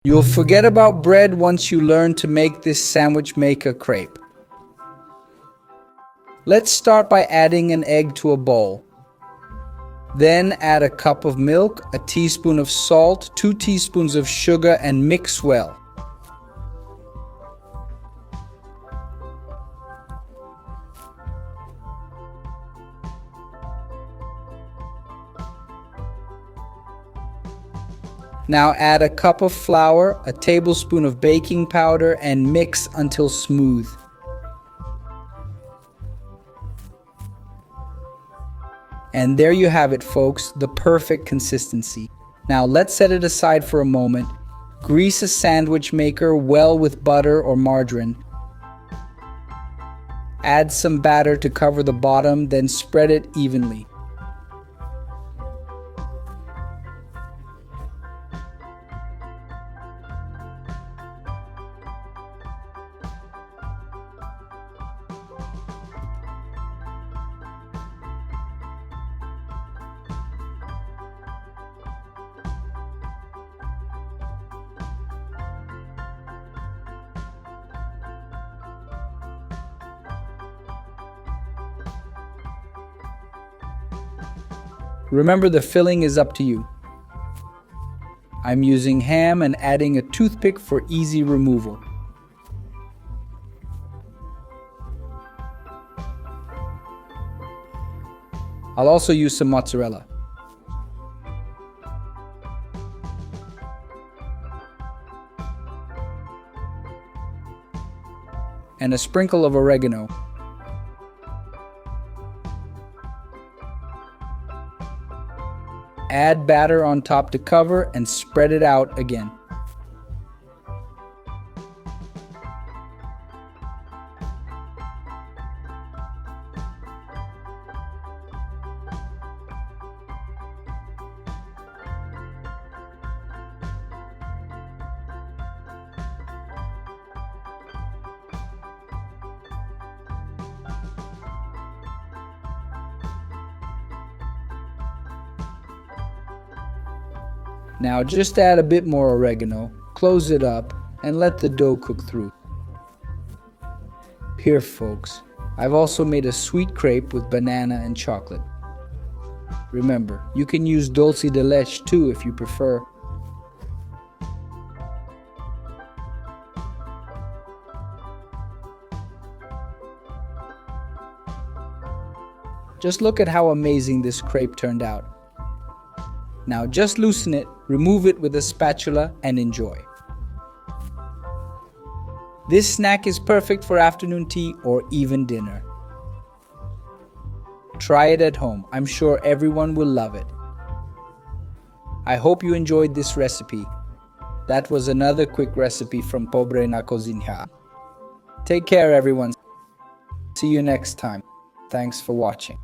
You'll forget about bread once you learn to make this sandwich maker crepe. Let's start by adding an egg to a bowl. Then add a cup of milk, a teaspoon of salt, 2 teaspoons of sugar, and mix well. Now add a cup of flour, a tablespoon of baking powder, and mix until smooth. And there you have it, folks, the perfect consistency. Now let's set it aside for a moment. Grease a sandwich maker well with butter or margarine. Add some batter to cover the bottom, then spread it evenly. Remember, the filling is up to you. I'm using ham and adding a toothpick for easy removal. I'll also use some mozzarella. And a sprinkle of oregano. Add batter on top to cover and spread it out again. Now just add a bit more oregano, close it up, and let the dough cook through. Here, folks, I've also made a sweet crepe with banana and chocolate. Remember, you can use dulce de leche too if you prefer. Just look at how amazing this crepe turned out. Now just loosen it, remove it with a spatula, and enjoy. This snack is perfect for afternoon tea or even dinner. Try it at home. I'm sure everyone will love it. I hope you enjoyed this recipe. That was another quick recipe from Pobre na Cozinha. Take care, everyone. See you next time. Thanks for watching.